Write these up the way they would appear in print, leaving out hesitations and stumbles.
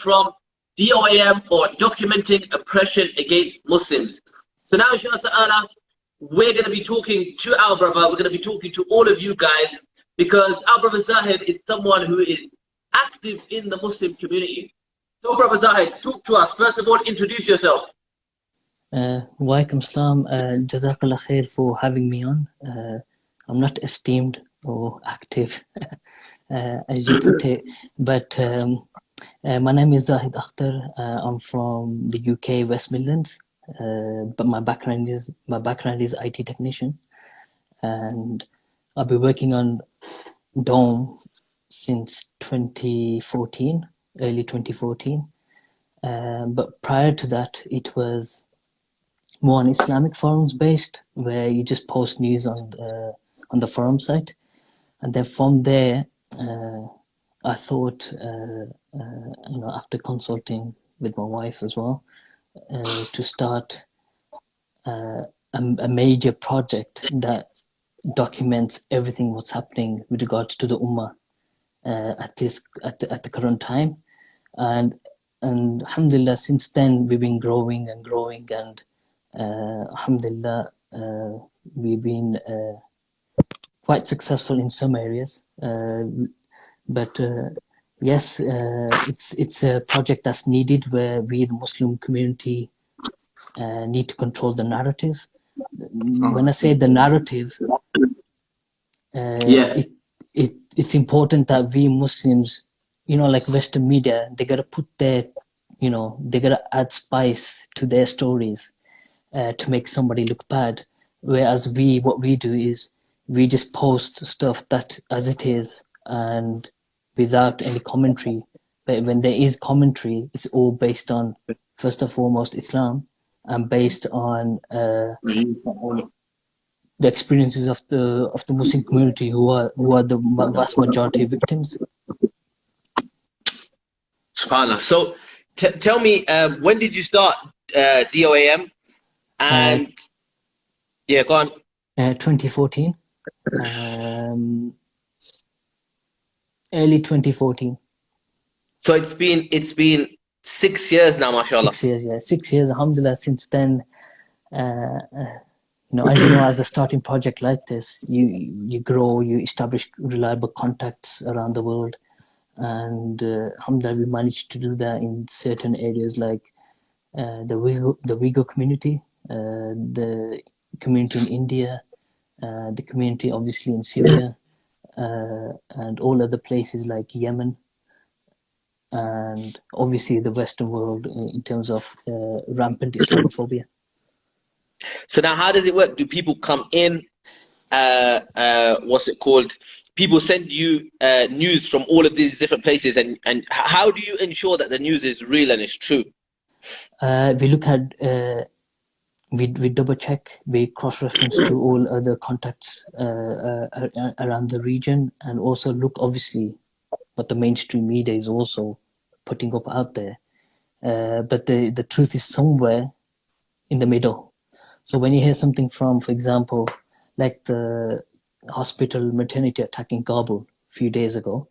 from DOAM, or documenting oppression against Muslims. So now, inshallah, we're going to be talking to our brother. We're going to be talking to all of you guys, because our brother Zahid is someone who is active in the Muslim community. So, brother Zahid, talk to us. First of all, introduce yourself. Walaikum salam. Jazakallah khair for having me on. I'm not esteemed or active, as you put it, but my name is Zahid Akhtar. I'm from the UK, West Midlands, but my background is IT technician, and I've been working on DOAM since 2014, early 2014. But prior to that, it was more on Islamic forums based, where you just post news on the forum site, and then from there, I thought, after consulting with my wife as well, to start a major project that documents everything what's happening with regards to the Ummah at the current time, and alhamdulillah, since then we've been growing, and alhamdulillah, we've been quite successful in some areas, but yes, it's a project that's needed, where we, the Muslim community, need to control the narrative. When I say the narrative, it's important that we Muslims, like Western media, they gotta put their, they gotta add spice to their stories to make somebody look bad. Whereas what we do is we just post stuff that as it is, and without any commentary. But when there is commentary, it's all based on, first and foremost, Islam, and based on the experiences of the Muslim community, who are the vast majority of victims. SubhanAllah. So tell me, when did you start DOAM? And yeah, go on. 2014. Early 2014. So it's been 6 years now, mashallah. 6 years, yeah. 6 years, alhamdulillah. Since then, as a starting project like this, you grow, you establish reliable contacts around the world, and alhamdulillah, we managed to do that in certain areas, like the Uyghur community, the community in India, the community obviously in Syria, and all other places like Yemen, and obviously the Western world in terms of rampant Islamophobia. So now, how does it work? Do people come in? What's it called? People send you news from all of these different places, and how do you ensure that the news is real and it's true? We look at, we double check, we cross-reference to all other contacts around the region, and also look, obviously, what the mainstream media is also putting up out there. But the truth is somewhere in the middle. So when you hear something from, for example, like the hospital maternity attack in Kabul a few days ago,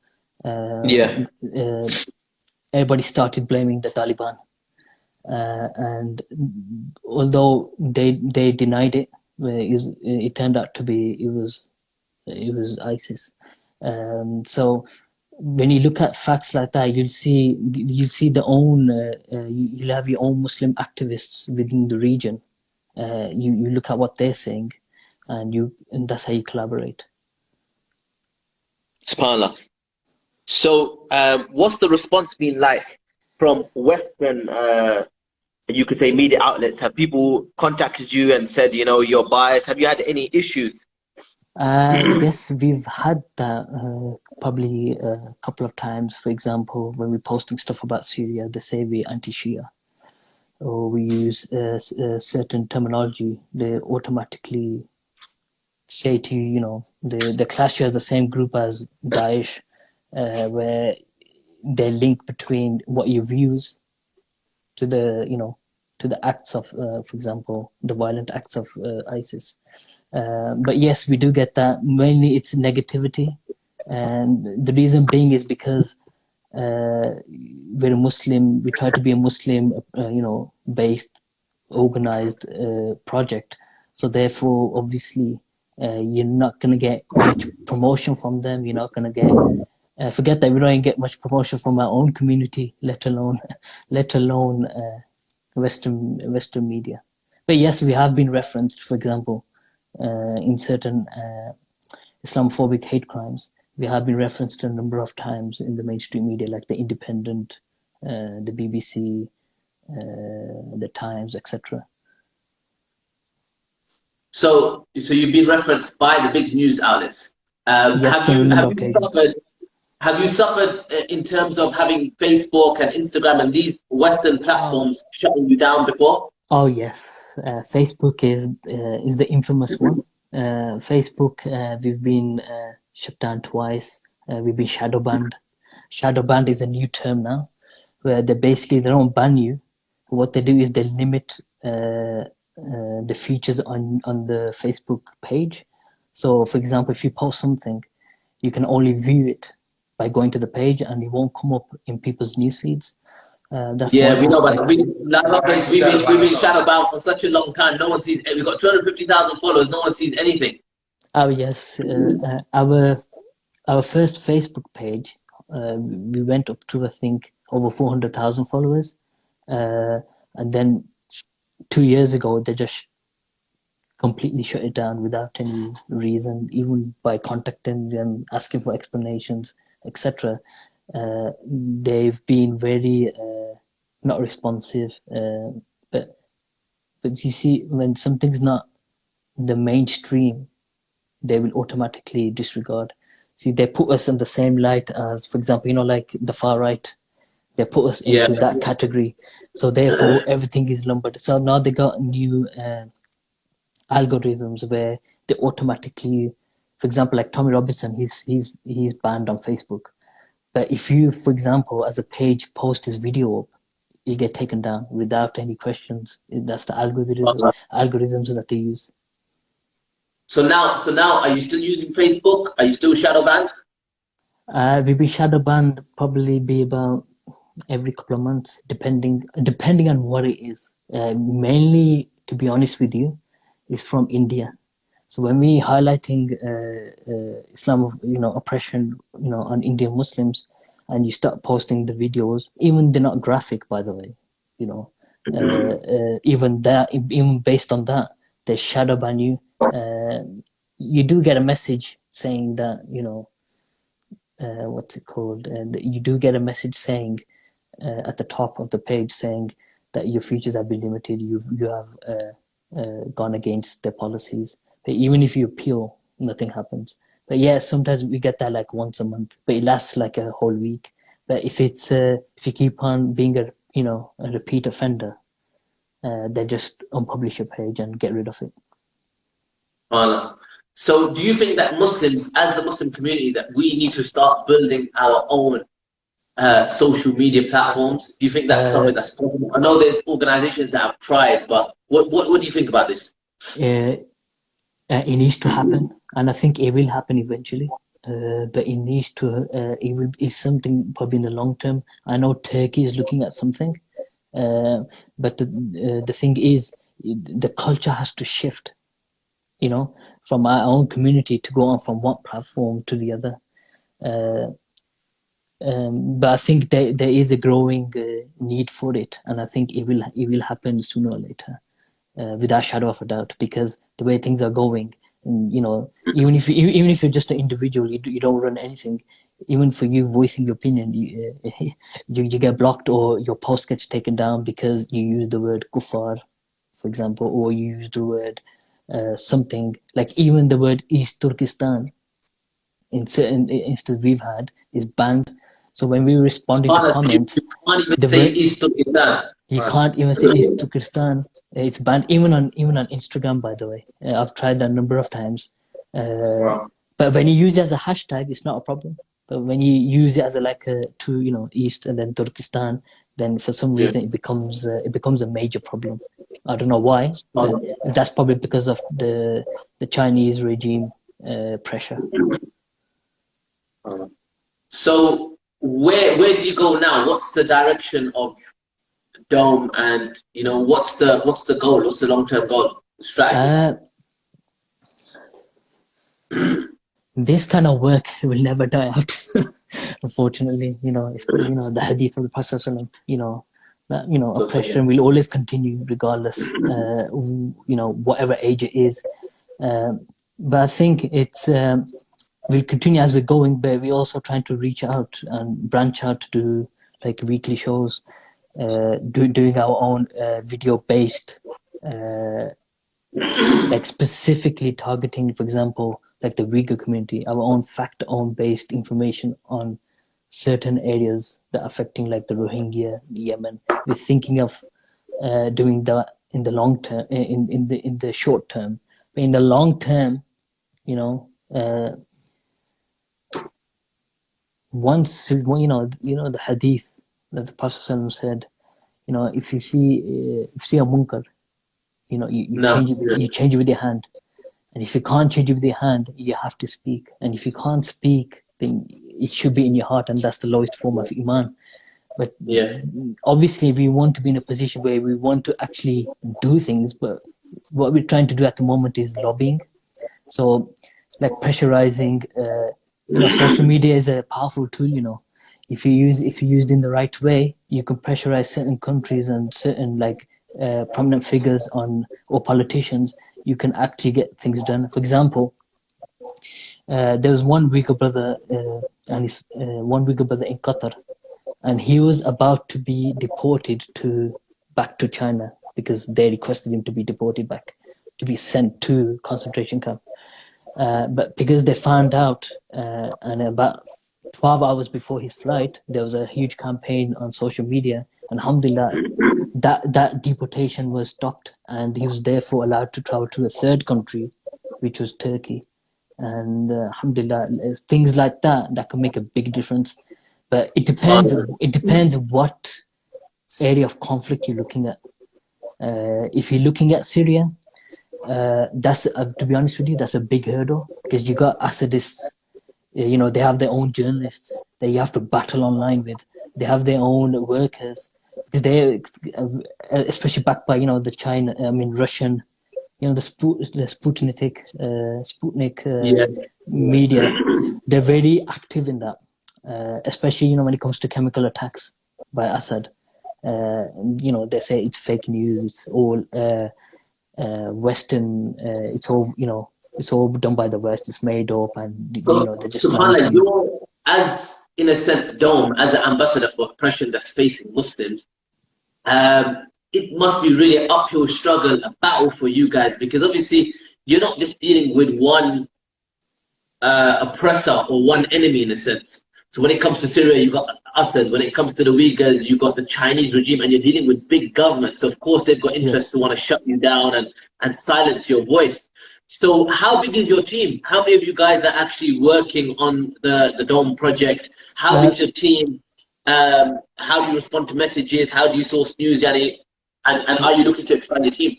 everybody started blaming the Taliban. And although they denied it, it turned out to be it was ISIS. So when you look at facts like that, you'll see you'll have your own Muslim activists within the region. You look at what they're saying, and that's how you collaborate. SubhanAllah. So what's the response been like from Western, you could say, media outlets? Have people contacted you and said, you're biased? Have you had any issues? Yes, we've had that probably a couple of times. For example, when we're posting stuff about Syria, they say we're anti-Shia, or we use certain terminology. They automatically say to you, they class you as the same group as Daesh, where they link between what your views to the acts of, for example, the violent acts of ISIS. But yes, we do get that. Mainly it's negativity, and the reason being is because we're a Muslim, we try to be a Muslim, based, organized project. So therefore, obviously, you're not going to get much promotion from them. You're not going to get, forget that we don't get much promotion from our own community, let alone, Western media. But yes, we have been referenced, for example, in certain Islamophobic hate crimes. We have been referenced a number of times in the mainstream media, like the Independent, the BBC, the Times, etc. So you've been referenced by the big news outlets. Yes, on a number of occasions. Have you suffered in terms of having Facebook and Instagram and these Western platforms shutting you down before? Oh yes, Facebook is the infamous one. Facebook, we've been shut down twice. We've been shadow banned. Shadow banned is a new term now, where they don't ban you. What they do is they limit the features on the Facebook page. So, for example, if you post something, you can only view it by going to the page, and it won't come up in people's news feeds. That's we know, but we've been shadow banned for such a long time. No one sees. We've got 250,000 followers. No one sees anything. Oh yes, our first Facebook page, we went up to, I think, over 400,000 followers, and then 2 years ago they just completely shut it down without any reason, even by contacting them, asking for explanations, etc. They've been very not responsive, but you see, when something's not the mainstream, they will automatically disregard. See, they put us in the same light as, for example, like the far right. They put us into that category. So therefore, everything is lumbered. So now they got new algorithms where they automatically, for example, like Tommy Robinson, he's banned on Facebook. But if you, for example, as a page post his video up, he'll get taken down without any questions. That's the algorithms that they use. So now, are you still using Facebook? Are you still shadow banned? We've been shadow banned probably be about every couple of months, depending on what it is. Mainly, to be honest with you, is from India. So when we highlighting Islam of oppression on Indian Muslims, and you start posting the videos, even they're not graphic, by the way, even based on that, they shadow ban you. You do get a message saying that what's it called? You do get a message saying at the top of the page saying that your features have been limited. You have gone against their policies. But even if you appeal, nothing happens. But yeah, sometimes we get that like once a month, but it lasts like a whole week. But if you keep on being a repeat offender, they just unpublish your page and get rid of it. So do you think that Muslims, as the Muslim community, that we need to start building our own social media platforms? Do you think that's something that's possible? I know there's organizations that have tried, but what do you think about this? It needs to happen, and I think it will happen eventually. But it needs to. It's something probably in the long term. I know Turkey is looking at something, but the thing is, the culture has to shift. From our own community to go on from one platform to the other. But I think there is a growing need for it, and I think it will happen sooner or later, without a shadow of a doubt. Because the way things are going, and, even if you're just an individual, you don't run anything. Even for you voicing your opinion, you get blocked, or your post gets taken down because you use the word kuffar, for example, or you use the word something like, even the word East Turkestan in certain instances we've had is banned. So when we responded to comments, you can't even say East Turkestan. You can't even say East Turkestan. It's banned even on Instagram, by the way. I've tried that a number of times. But when you use it as a hashtag, it's not a problem. But when you use it as East and then Turkestan, then for some reason it becomes a major problem. I don't know why. But that's probably because of the Chinese regime pressure. So where do you go now? What's the direction of DOAM, and what's the goal? What's the long-term goal, strategy? This kind of work will never die out. Unfortunately, it's the hadith of the Prophet ﷺ, that oppression will always continue regardless, whatever age it is. But I think it's we'll continue as we're going, but we're also trying to reach out and branch out to do like weekly shows, doing our own video-based, like specifically targeting, for example, like the Uyghur community, our own fact-based information on certain areas that are affecting like the Rohingya, Yemen. We're thinking of doing that in the long term, in the short term. But in the long term, once the hadith that the Prophet ﷺ said, if you see a munkar, you change it with your hand. And if you can't change it with your hand, you have to speak. And if you can't speak, then it should be in your heart, and that's the lowest form of iman. But obviously, we want to be in a position where we want to actually do things. But what we're trying to do at the moment is lobbying. So, like pressurizing. Social media is a powerful tool. If you used in the right way, you can pressurize certain countries and certain prominent figures or politicians. You can actually get things done. For example, there was one Uyghur brother, one Uyghur brother in Qatar, and he was about to be deported back to China because they requested him to be deported back, to be sent to concentration camp. But because they found out, and about 12 hours before his flight, there was a huge campaign on social media, and alhamdulillah, that deportation was stopped, and he was therefore allowed to travel to a third country, which was Turkey. And alhamdulillah, things like that can make a big difference. But it depends what area of conflict you're looking at. If you're looking at Syria, that's to be honest with you, that's a big hurdle, because you got Assadists. They have their own journalists that you have to battle online with. They have their own workers, because they, especially backed by the Russian, the Sputnik media. They're very active in that, especially when it comes to chemical attacks by Assad. They say it's fake news. It's all Western. It's all done by the West. It's made up, and they're just SubhanAllah, you're, as in a sense, DOAM, as an ambassador for oppression that's facing Muslims. It must be really an uphill struggle, a battle for you guys, because obviously you're not just dealing with one oppressor or one enemy in a sense. So when it comes to Syria, you've got Assad. When it comes to the Uyghurs, you've got the Chinese regime, and you're dealing with big governments. So of course, they've got interest to want to shut you down and silence your voice. So how big is your team? How many of you guys are actually working on the DOAM project? How big is your team? How do you respond to messages? How do you source news, Yani? And are you looking to expand your team?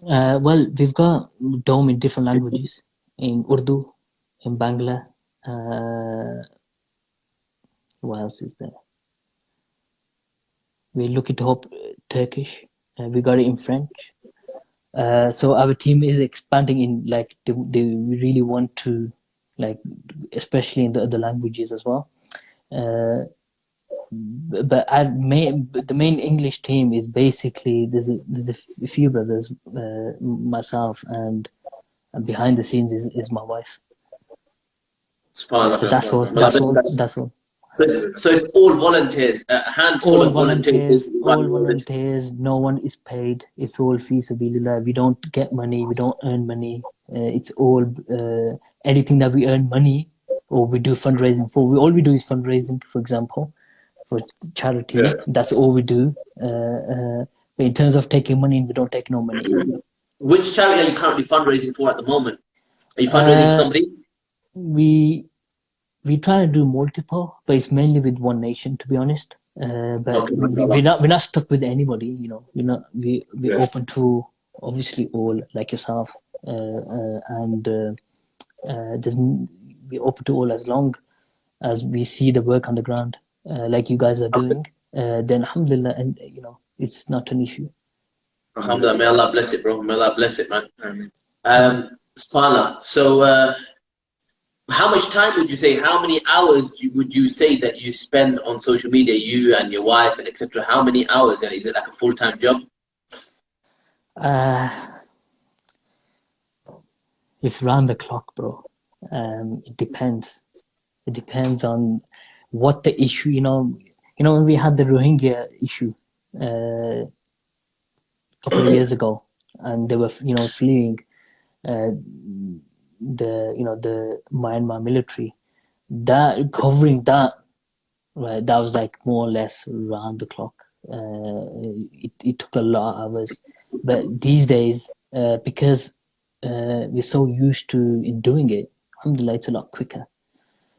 Well, we've got DOAM in different languages, in Urdu, in Bangla. What else is there? We're looking to hope Turkish. We got it in French. So our team is expanding in they really want to, especially in the other languages as well. But the main English team is basically there's a few brothers, myself, and behind the scenes is my wife. That's all. So it's all volunteers, a handful of volunteers. All volunteers. No one is paid. It's all fi sabilillah. We don't get money. We don't earn money. It's all anything that we earn money or we do fundraising for. All we do is fundraising, for example, for charity. Yeah. That's all we do. But in terms of taking money, we don't take no money. Which charity are you currently fundraising for at the moment? Are you fundraising for somebody? We try to do multiple, but it's mainly with one nation, to be honest. But we're not stuck with anybody, we're open to obviously all, like yourself, and we're open to all as long as we see the work on the ground, like you guys are doing, then alhamdulillah, and it's not an issue. Alhamdulillah, may Allah bless it, bro. May Allah bless it, man. SubhanAllah. So, how much time would you say, how many hours would you say that you spend on social media, you and your wife and etc.? How many hours? And is it like a full-time job? It's round the clock, bro. It depends. It depends on what the issue, when we had the Rohingya issue a couple of years ago, and they were, fleeing the Myanmar military, that covering that, right, that was like more or less round the clock. It took a lot of hours, but these days, because we're so used to in doing it, alhamdulillah, it's a lot quicker.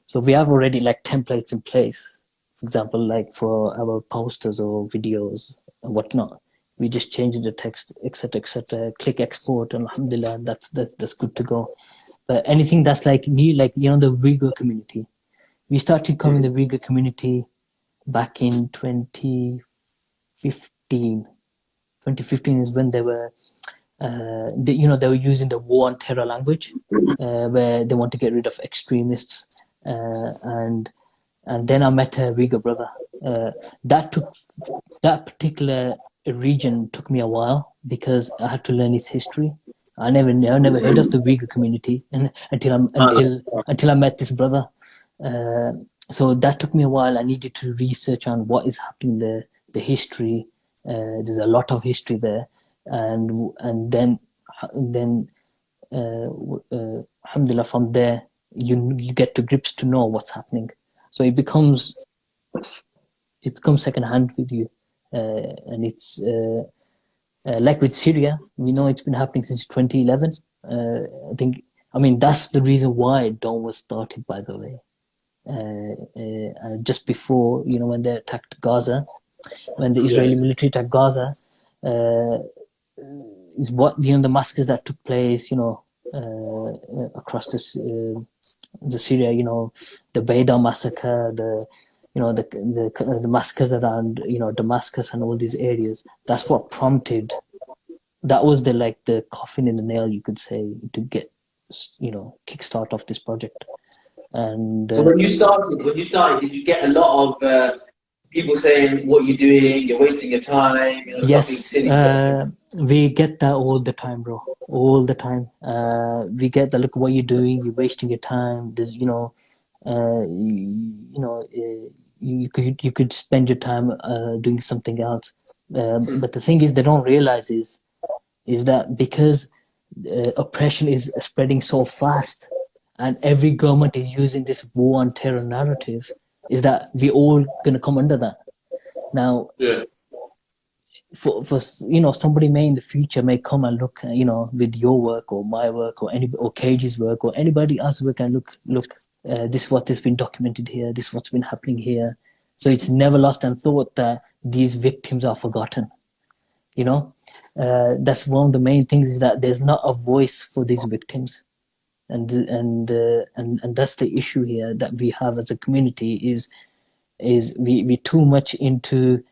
So we have already like templates in place, for example, like for our posters or videos and whatnot. We just change the text, etc., click export, and alhamdulillah, that's good to go. But anything that's like new, like, the Uyghur community, we started covering the Uyghur community back in 2015. 2015 is when they were, they were using the war on terror language, where they want to get rid of extremists. And then I met a Uyghur brother. That particular region took me a while because I had to learn its history. I never heard of the Uyghur community until I met this brother. So that took me a while. I needed to research on what is happening there, the history. There's a lot of history there, and then alhamdulillah, from there you get to grips to know what's happening. So it becomes second hand with you, and it's like with Syria, we know it's been happening since 2011. I mean that's the reason why DOAM was started, by the way. Just before, when they attacked Gaza, when the Israeli military attacked Gaza, is what the massacres that took place, across the Syria, the Beida massacre, the massacres around Damascus and all these areas. That's what prompted. That was the coffin in the nail, you could say, to get kickstart off this project. And so when you started, did you get a lot of people saying, "What you're doing, you're wasting your time"? Yes, silly. We get that all the time, bro. All the time. We get that. Look, what you're doing, you're wasting your time. There's, you could spend your time doing something else. But the thing is, they don't realize is that because oppression is spreading so fast, and every government is using this war on terror narrative, is that we all gonna come under that. Now, for somebody may in the future may come and look, with your work or my work or Cage's work or anybody else's work and look, this is what has been documented here, this is what's been happening here. So it's never lost and thought that these victims are forgotten. That's one of the main things, is that there's not a voice for these victims. And that's the issue here that we have as a community, is we too much into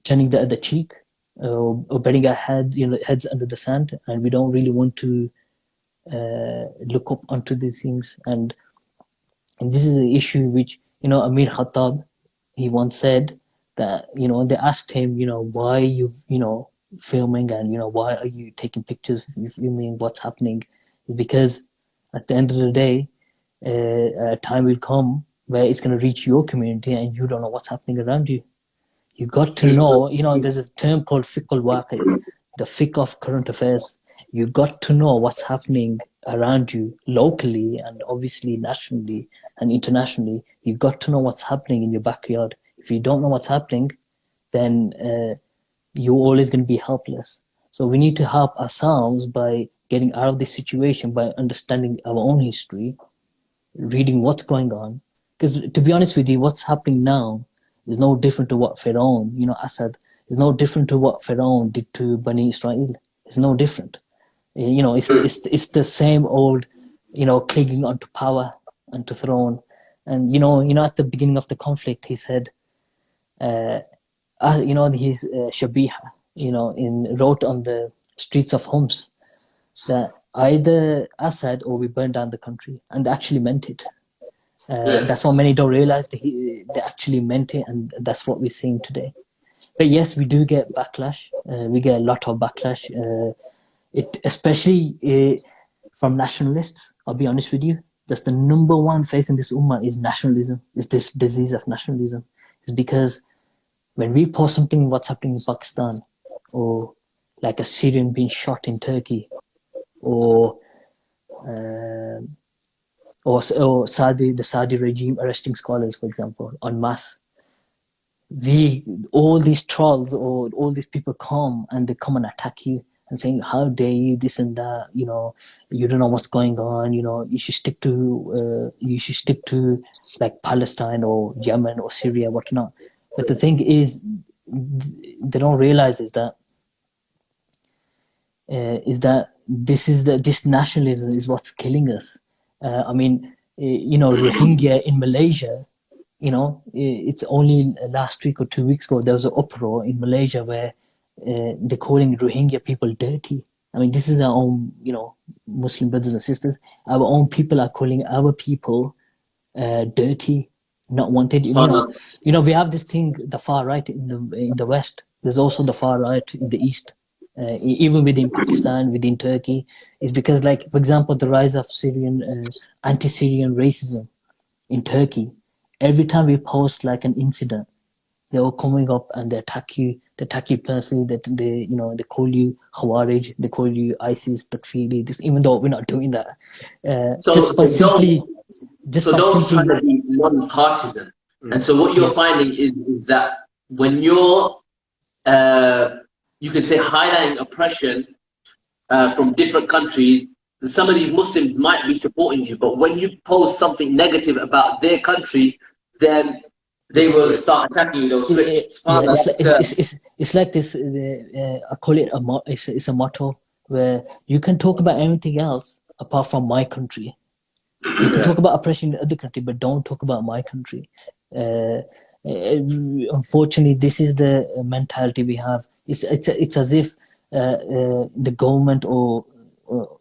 turning the other cheek, or burying our heads under the sand, and we don't really want to look up onto these things. And this is an issue which, Amir Khattab, he once said that, they asked him, why you filming, and why are you taking pictures, you mean what's happening? Because at the end of the day, a time will come where it's going to reach your community and you don't know what's happening around you. You got to know, there's a term called fiqh al-waqi, the fiqh of current affairs. You got to know what's happening around you locally and obviously nationally and internationally. You got to know what's happening in your backyard. If you don't know what's happening, then you're always going to be helpless. So we need to help ourselves by getting out of this situation, by understanding our own history, reading what's going on. Because to be honest with you, what's happening now is no different to what Pharaoh, Assad, is no different to what Pharaoh did to Bani Israel. It's no different. It's the same old, clinging onto power and to throne. And at the beginning of the conflict, he said, his Shabiha, wrote on the streets of Homs that either Assad or we burn down the country, and they actually meant it. That's what many don't realize. They actually meant it, and that's what we're seeing today. But yes, we do get backlash. We get a lot of backlash. It especially from nationalists. I'll be honest with you. That's the number one facing this ummah is nationalism. Is this disease of nationalism? It's because when we post something what's happening in Pakistan, or like a Syrian being shot in Turkey, or the Saudi regime arresting scholars, for example, en masse. All these trolls or all these people come and they come and attack you and saying, how dare you, this and that, you don't know what's going on, you should stick to like Palestine or Yemen or Syria, whatnot. But the thing is, they don't realize is that this nationalism is what's killing us. Rohingya in Malaysia, it's only last week or 2 weeks ago, there was an uproar in Malaysia where they're calling Rohingya people dirty. I mean, this is our own, Muslim brothers and sisters. Our own people are calling our people dirty, not wanted. We have this thing, the far right in the West. There's also the far right in the East. Even within Pakistan, within Turkey, is because, like, for example, the rise of anti-Syrian racism in Turkey. Every time we post like an incident, they're all coming up and they attack you personally. They call you Khawarij, they call you ISIS, Takfiri. This, even though we're not doing that. Those trying to be non-partisan. And so what you're finding is that when you're you could say highlighting oppression from different countries, some of these Muslims might be supporting you, but when you post something negative about their country, then they will start attacking you. They'll switch. It's like this. I call it it's a motto where you can talk about anything else apart from my country. You can talk about oppression in the other country, but don't talk about my country. Unfortunately, this is the mentality we have. It's as if the government or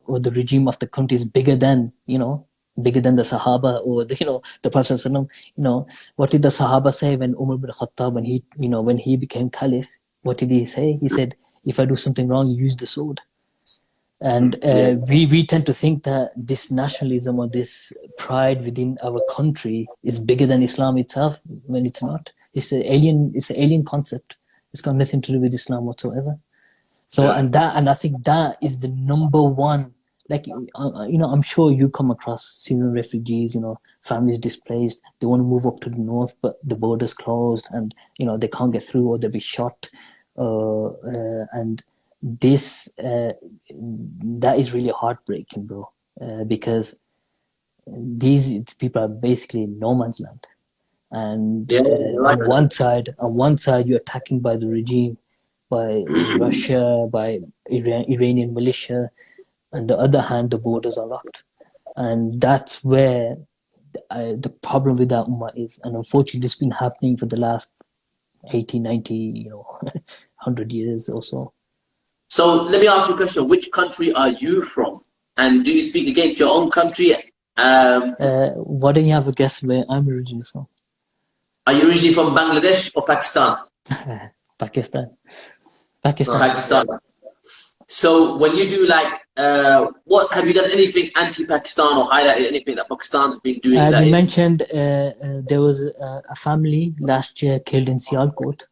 the regime of the country is bigger than the Sahaba or the Prophet ﷺ. What did the Sahaba say when Umar bin Khattab, when he became caliph? What did he say? He said, if I do something wrong, use the sword. And we tend to think that this nationalism or this pride within our country is bigger than Islam itself, when it's not. It's an alien concept. It's got nothing to do with Islam whatsoever. So and I think that is the number one. Like, I'm sure you come across Syrian refugees, families displaced. They want to move up to the north, but the border's closed, and they can't get through, or they'll be shot. And this that is really heartbreaking, bro, because these people are basically in no man's land, and on one side you're attacking by the regime, by Russia, by Iranian militia, and the other hand the borders are locked. And that's where the problem with that ummah is. And unfortunately this has been happening for the last 80, 90, 100 years or so. So let me ask you a question. Which country are you from? And do you speak against your own country? Why don't you have a guess where I'm originally from? Are you originally from Bangladesh or Pakistan? Pakistan. Pakistan. So when you do what have you done anything anti-Pakistan or highlighted anything that Pakistan's been doing? You mentioned there was a family last year killed in Sialkot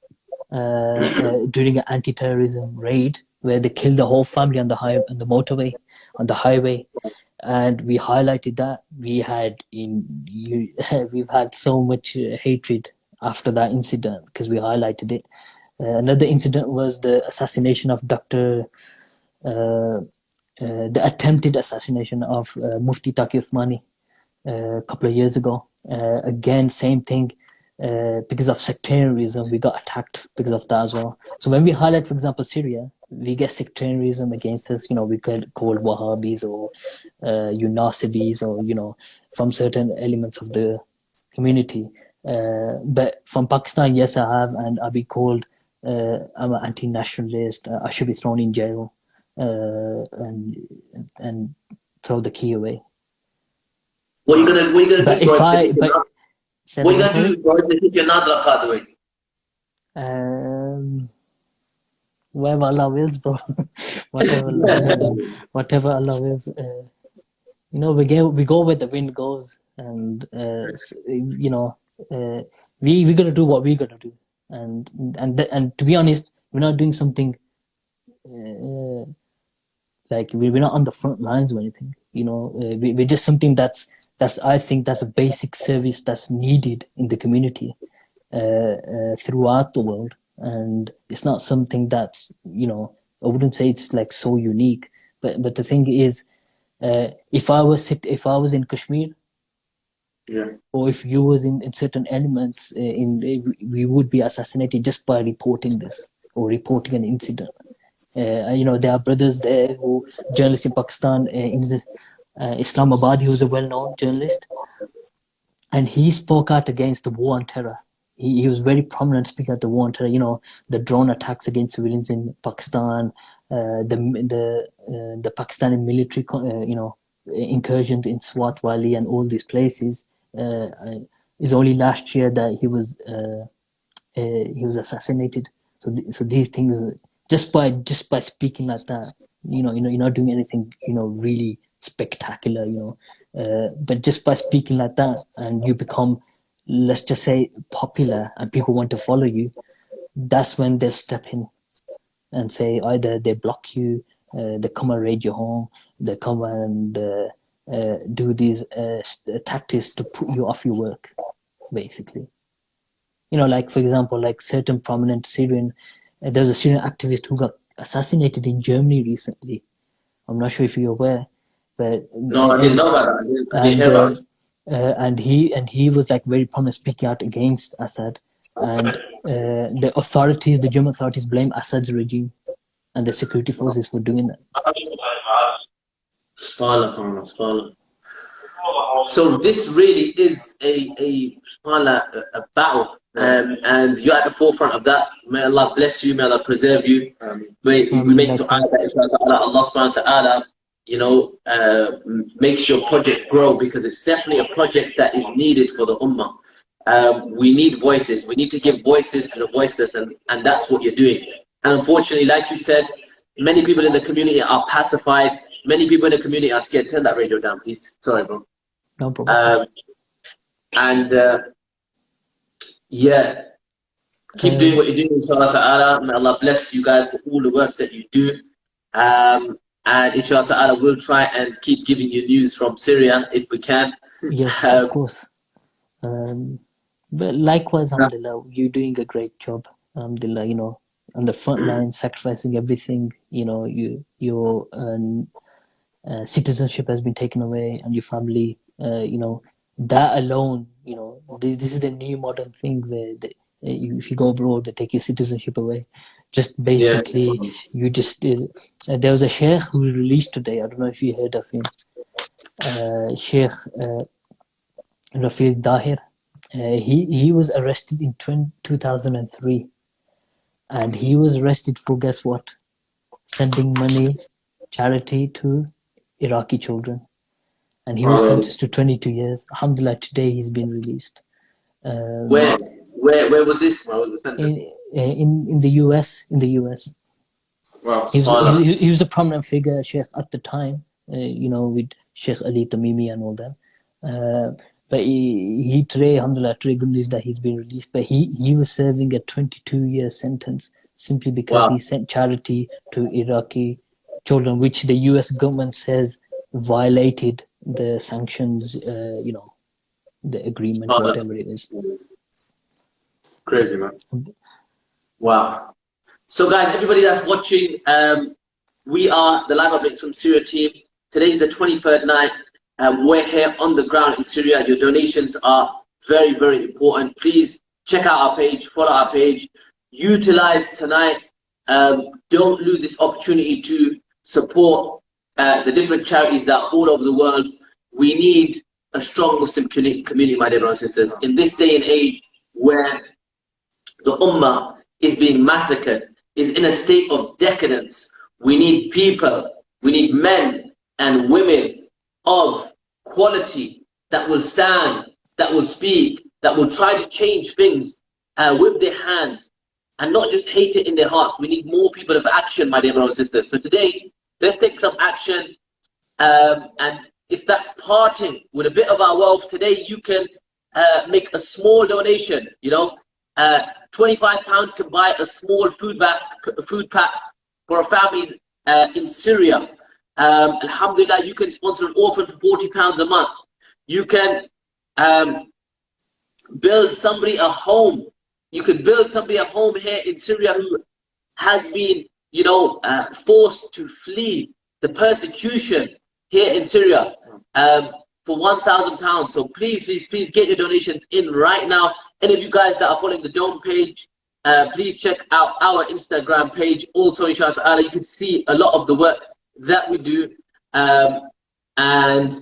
during an anti-terrorism raid where they killed the whole family on the highway, and we highlighted that. We've had so much hatred after that incident because we highlighted it. Another incident was the assassination of the attempted assassination of Mufti Taqi Uthmani a couple of years ago. Again, same thing. Because of sectarianism, we got attacked because of that as well. So when we highlight, for example, Syria, we get sectarianism against us. We get called Wahhabis or Nasibis, or from certain elements of the community. But from Pakistan, yes, I have, and I'll be called I'm an anti-nationalist. I should be thrown in jail, and throw the key away. What are you gonna But do, bro? if I, but say What are you again, gonna sorry. do, bro? If they take your nadra card away? Whatever Allah wills, bro. Whatever Allah wills. You know, we go where the wind goes, and you know, we're gonna do what we're gonna do, and to be honest, we're not doing something like we're not on the front lines or anything. You know, we're just something that's I think that's a basic service that's needed in the community throughout the world, and it's not something that's, you know, I wouldn't say it's like so unique, but the thing is, if I was in Kashmir, Yeah. or if you was in certain elements, we would be assassinated just by reporting this or reporting an incident. You know, there are brothers there who journalists in Pakistan, in Islamabad. He was a well-known journalist, and he spoke out against the war on terror. He was very prominent speaking at the war on terror. You know, the drone attacks against civilians in Pakistan, the Pakistani military, you know, incursions in Swat Valley and all these places. It's only last year that he was assassinated. So these things, just by speaking like that, you know, you're not doing anything, you know, really spectacular, you know, but just by speaking like that, and you become, let's just say, popular, and people want to follow you. That's when they step in and say, either they block you, they come and raid your home, they come and do these tactics to put you off your work, basically. You know, like, for example, like certain prominent Syrian, there was a Syrian activist who got assassinated in Germany recently. I'm not sure if you're aware, but No, I didn't know about that. I didn't hear about it. and he was like very prominent, speaking out against Assad, and the German authorities, blame Assad's regime and the security forces for doing that. SubhanAllah. So this really is a battle, and you're at the forefront of that. May Allah bless you. May Allah preserve you. We make dua that Allah subhanahu wa ta'ala, you know, makes your project grow, because it's definitely a project that is needed for the Ummah. We need voices. We need to give voices to the voiceless, and that's what you're doing. And unfortunately, like you said, many people in the community are pacified. Many people in the community are scared. Turn that radio down, please. Sorry, bro. No problem. Yeah, keep doing what you're doing, inshallah ta'ala. May Allah bless you guys for all the work that you do. And inshallah ta'ala, we'll try and keep giving you news from Syria if we can. Yes, of course. But likewise, alhamdulillah, you're doing a great job. Alhamdulillah, you know, on the front line, sacrificing everything. You know, your citizenship has been taken away, and your family. You know, that alone. You know, this is the new modern thing where if you go abroad, they take your citizenship away. Just basically, you just. There was a sheikh who was released today. I don't know if you heard of him. Sheikh Rafiq Dahir. He was arrested in 2003, and he was arrested for, guess what? Sending money, charity to Iraqi children, and he was sentenced to 22 years. Alhamdulillah, today he's been released. Where was this? Where was the sentence? In the US. In the US. Wow, he was a prominent figure, Sheikh, at the time. You know, with Sheikh Ali Tamimi and all that. But he today, alhamdulillah, today good news that he's been released. But he was serving a 22-year sentence simply because he sent charity to Iraqi children, which the US government says violated the sanctions, you know, the agreement, whatever it is. Crazy, man. Wow. So guys, everybody that's watching, we are the live updates from Syria team. Today is the 23rd night. We're here on the ground in Syria. Your donations are very, very important. Please check out our page, follow our page, utilize tonight. Don't lose this opportunity to support the different charities that are all over the world. We need a strong Muslim community, my dear brothers and sisters. In this day and age where the Ummah is being massacred, is in a state of decadence, we need people, we need men and women of quality that will stand, that will speak, that will try to change things with their hands and not just hate it in their hearts. We need more people of action, my dear brothers and sisters. So today, let's take some action. And if that's parting with a bit of our wealth today, you can make a small donation. You know, £25 can buy a small food pack for a family in Syria. Alhamdulillah, you can sponsor an orphan for £40 a month. You can build somebody a home. You can build somebody a home here in Syria who has been, you know, forced to flee the persecution here in Syria for £1,000. So please, please, please get your donations in right now. Any of you guys that are following the DOAM page, please check out our Instagram page. Also, inshallah, you can see a lot of the work that we do. And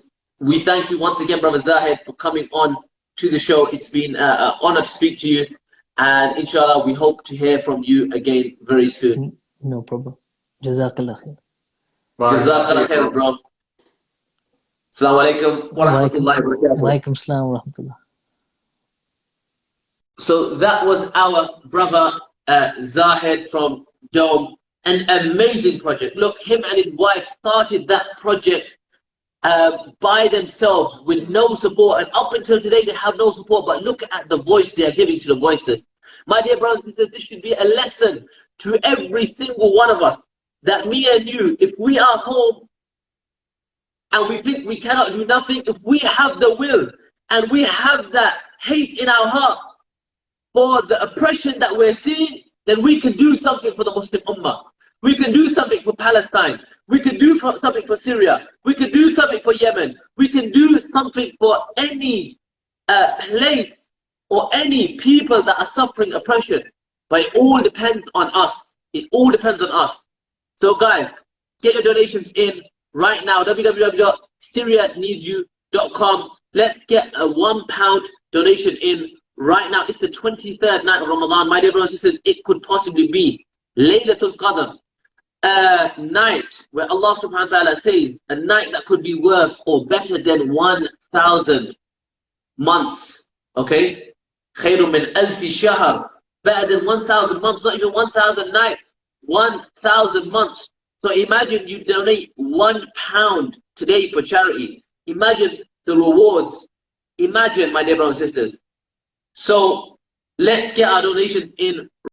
we thank you once again, Brother Zahid, for coming on to the show. It's been an honor to speak to you. And inshallah, we hope to hear from you again very soon. No problem. Jazakallah khair. Jazakallah khair, bro. Assalamu alaikum wa rahmatullahi wa barakatuh. Wa alaikum assalam wa rahmatullah. So that was our brother Zahid from DOAM. An amazing project. Look, him and his wife started that project by themselves with no support, and up until today they have no support, but look at the voice they are giving to the voiceless. My dear brothers and sisters, this should be a lesson to every single one of us, that me and you, if we are home and we think we cannot do nothing, if we have the will and we have that hate in our heart for the oppression that we're seeing, then we can do something for the Muslim Ummah. We can do something for Palestine. We can do something for Syria. We can do something for Yemen. We can do something for any place or any people that are suffering oppression. But it all depends on us. It all depends on us. So guys, get your donations in right now. www.syrianeedsyou.com. Let's get a £1 donation in right now. It's the 23rd night of Ramadan. My dear brothers and sisters, it could possibly be Laylatul Qadr. Night where Allah subhanahu wa ta'ala says a night that could be worth or better than 1,000 months. Okay? خير من ألف شهر. Better than 1,000 months, not even 1,000 nights. 1,000 months. So imagine you donate £1 today for charity. Imagine the rewards. Imagine, my dear brothers and sisters. So let's get our donations in